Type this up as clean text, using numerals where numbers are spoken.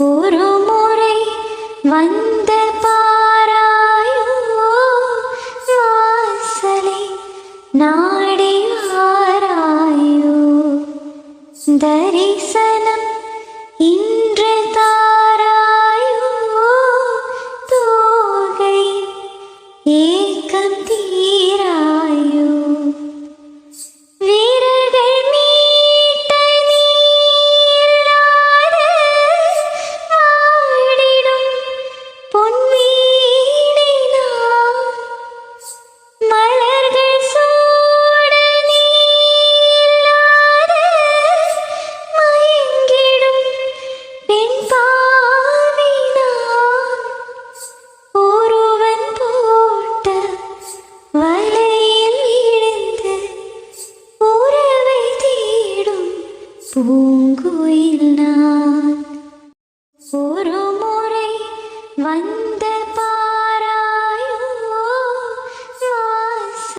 ஒரு முறை வந்த பாராயோ வாசலை நாடி வாராயோ தரிசனம் இன்று தாராயோ தோகை ஏக்கம் தீராயோ பூங்குயில் நான் ஒரு முறை வந்த